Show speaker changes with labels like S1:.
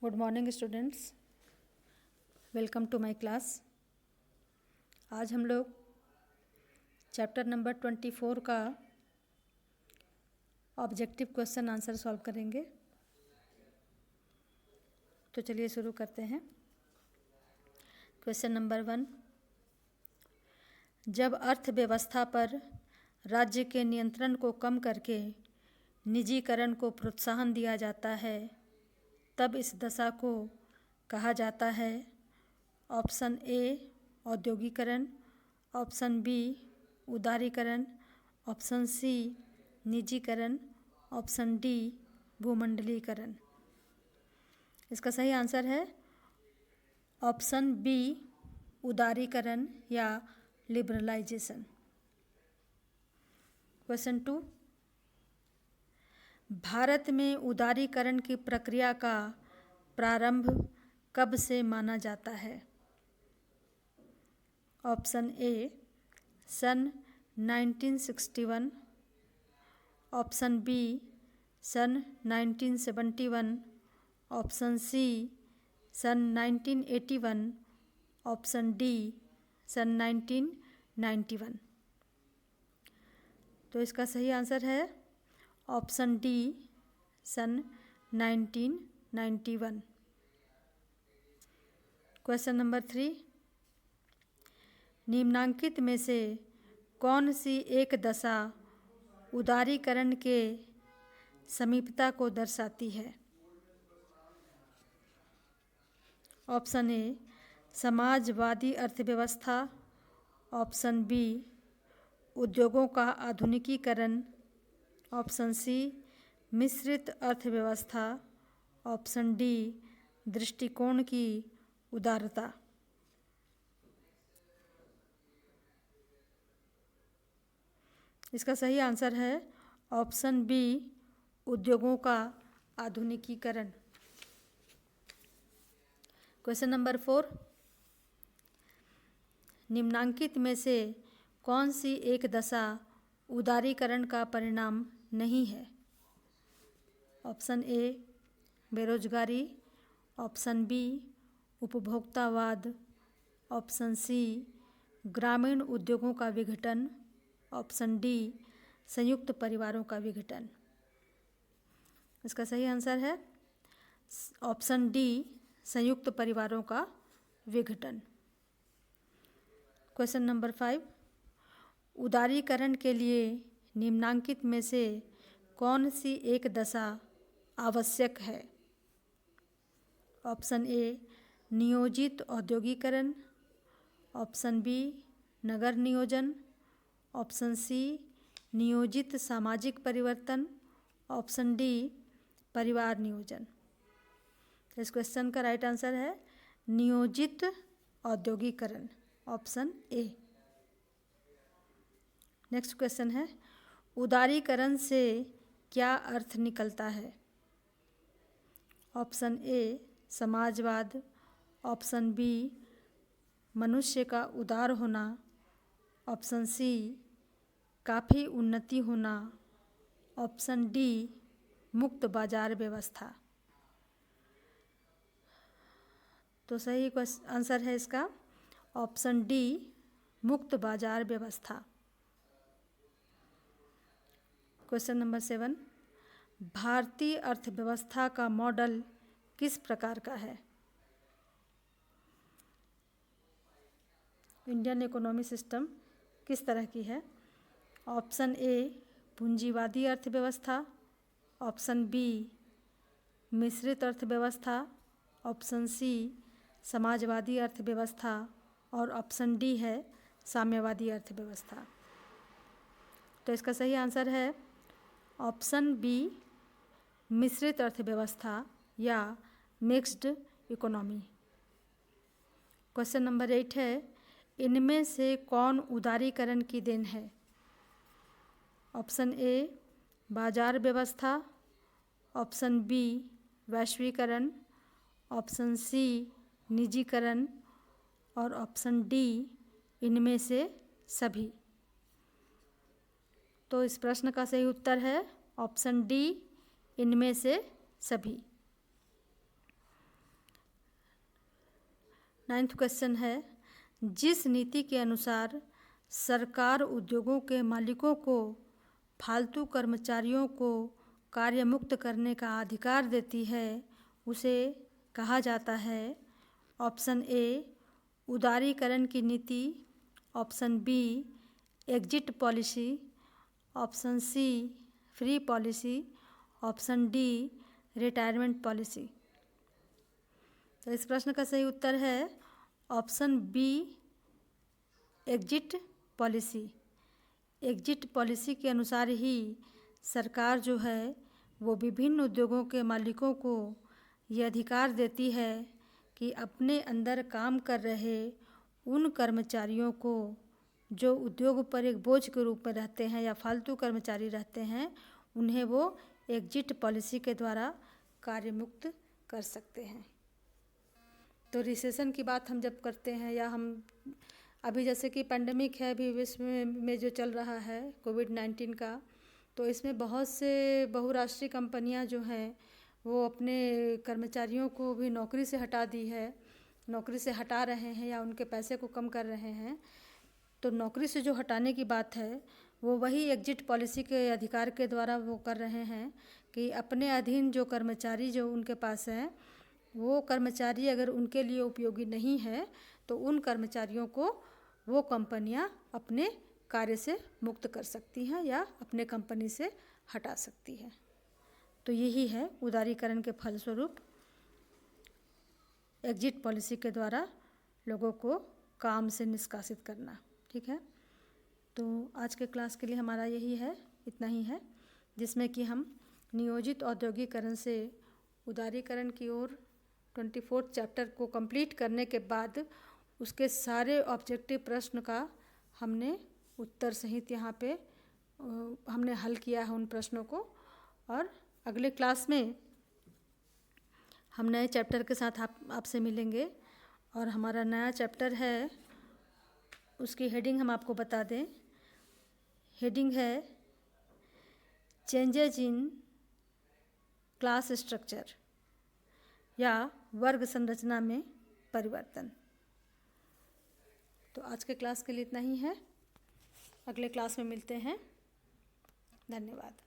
S1: Good morning students, welcome to my class. आज हम लोग चैप्टर नंबर 24 का ऑब्जेक्टिव क्वेश्चन आंसर सॉल्व करेंगे। तो चलिए शुरू करते हैं। क्वेश्चन नंबर 1, जब अर्थव्यवस्था पर राज्य के नियंत्रण को कम करके निजीकरण को प्रोत्साहन दिया जाता है तब इस दशा को कहा जाता है। ऑप्शन ए औद्योगिकरण, ऑप्शन बी उदारीकरण, ऑप्शन सी निजीकरण, ऑप्शन डी भूमंडलीकरण। इसका सही आंसर है ऑप्शन बी उदारीकरण या लिबरलाइजेशन। क्वेश्चन 2, भारत में उदारीकरण की प्रक्रिया का प्रारंभ कब से माना जाता है? ऑप्शन ए सन 1961, ऑप्शन बी सन 1971, ऑप्शन सी सन 1981, ऑप्शन डी सन 1991। तो इसका सही आंसर है ऑप्शन डी सन 1991। क्वेश्चन नंबर 3, निम्नांकित में से कौन सी एक दशा उदारीकरण के समीपता को दर्शाती है? ऑप्शन ए समाजवादी अर्थव्यवस्था, ऑप्शन बी उद्योगों का आधुनिकीकरण, ऑप्शन सी मिश्रित अर्थव्यवस्था, ऑप्शन डी दृष्टिकोण की उदारता। इसका सही आंसर है ऑप्शन बी उद्योगों का आधुनिकीकरण। क्वेश्चन नंबर 4, निम्नांकित में से कौन सी एक दशा उदारीकरण का परिणाम नहीं है? ऑप्शन ए बेरोजगारी, ऑप्शन बी उपभोक्तावाद, ऑप्शन सी ग्रामीण उद्योगों का विघटन, ऑप्शन डी संयुक्त परिवारों का विघटन। इसका सही आंसर है ऑप्शन डी संयुक्त परिवारों का विघटन। क्वेश्चन नंबर 5, उदारीकरण के लिए निम्नांकित में से कौन सी एक दशा आवश्यक है? ऑप्शन ए नियोजित औद्योगिकरण, ऑप्शन बी नगर नियोजन, ऑप्शन सी नियोजित सामाजिक परिवर्तन, ऑप्शन डी परिवार नियोजन। इस क्वेश्चन का राइट आंसर है नियोजित औद्योगिकरण, ऑप्शन ए। नेक्स्ट क्वेश्चन है, उदारीकरण से क्या अर्थ निकलता है? ऑप्शन ए समाजवाद, ऑप्शन बी मनुष्य का उदार होना, ऑप्शन सी काफ़ी उन्नति होना, ऑप्शन डी मुक्त बाजार व्यवस्था। तो सही आंसर है इसका ऑप्शन डी मुक्त बाजार व्यवस्था। क्वेश्चन नंबर 7, भारतीय अर्थव्यवस्था का मॉडल किस प्रकार का है? इंडियन इकोनॉमी सिस्टम किस तरह की है? ऑप्शन ए पूंजीवादी अर्थव्यवस्था, ऑप्शन बी मिश्रित अर्थव्यवस्था, ऑप्शन सी समाजवादी अर्थव्यवस्था और ऑप्शन डी है साम्यवादी अर्थव्यवस्था। तो इसका सही आंसर है ऑप्शन बी मिश्रित अर्थव्यवस्था या मिक्स्ड इकोनॉमी। क्वेश्चन नंबर 8 है, इनमें से कौन उदारीकरण की देन है? ऑप्शन ए बाजार व्यवस्था, ऑप्शन बी वैश्वीकरण, ऑप्शन सी निजीकरण और ऑप्शन डी इनमें से सभी। तो इस प्रश्न का सही उत्तर है ऑप्शन डी इनमें से सभी। 9th क्वेश्चन है, जिस नीति के अनुसार सरकार उद्योगों के मालिकों को फालतू कर्मचारियों को कार्य मुक्त करने का अधिकार देती है उसे कहा जाता है। ऑप्शन ए उदारीकरण की नीति, option B exit policy, option C free policy, option D retirement policy. तो इस प्रश्न का सही उत्तर है option B exit policy. Exit policy के अनुसार ही सरकार जो है वो विभिन्न उद्योगों के मालिकों को ये अधिकार देती है कि अपने अंदर काम कर रहे उन कर्मचारियों को जो उद्योग पर एक बोझ के रूप में रहते हैं या फालतू कर्मचारी रहते हैं, उन्हें वो एग्जिट पॉलिसी के द्वारा कार्य मुक्त कर सकते हैं। तो रिसेशन की बात हम जब करते हैं या हम अभी जैसे कि पैंडेमिक है अभी विश्व में जो चल रहा है कोविड-19 का, तो इसमें बहुत से बहुराष्ट्रीय कंपनियां जो हैं वो अपने कर्मचारियों को भी नौकरी से हटा दी है, नौकरी से हटा रहे हैं या उनके पैसे को कम कर रहे हैं। तो नौकरी से जो हटाने की बात है वो वही एग्जिट पॉलिसी के अधिकार के द्वारा वो कर रहे हैं कि अपने अधीन जो कर्मचारी जो उनके पास हैं वो कर्मचारी अगर उनके लिए उपयोगी नहीं है तो उन कर्मचारियों को वो कंपनियां अपने कार्य से मुक्त कर सकती हैं या अपने कंपनी से हटा सकती है। तो यही है उदारीकरण के फलस्वरूप एग्जिट पॉलिसी के द्वारा लोगों को काम से निष्कासित करना। ठीक है, तो आज के क्लास के लिए हमारा यही है, इतना ही है, जिसमें कि हम नियोजित औद्योगिकरण से उदारीकरण की ओर 24 चैप्टर को कंप्लीट करने के बाद उसके सारे ऑब्जेक्टिव प्रश्न का हमने उत्तर सहित यहाँ पे हमने हल किया है उन प्रश्नों को। और अगले क्लास में हम नए चैप्टर के साथ आपसे मिलेंगे और हमारा नया चैप्टर है, उसकी हेडिंग हम आपको बता दें। हेडिंग है चेंजेज इन क्लास स्ट्रक्चर या वर्ग संरचना में परिवर्तन। तो आज के क्लास के लिए इतना ही है, अगले क्लास में मिलते हैं। धन्यवाद।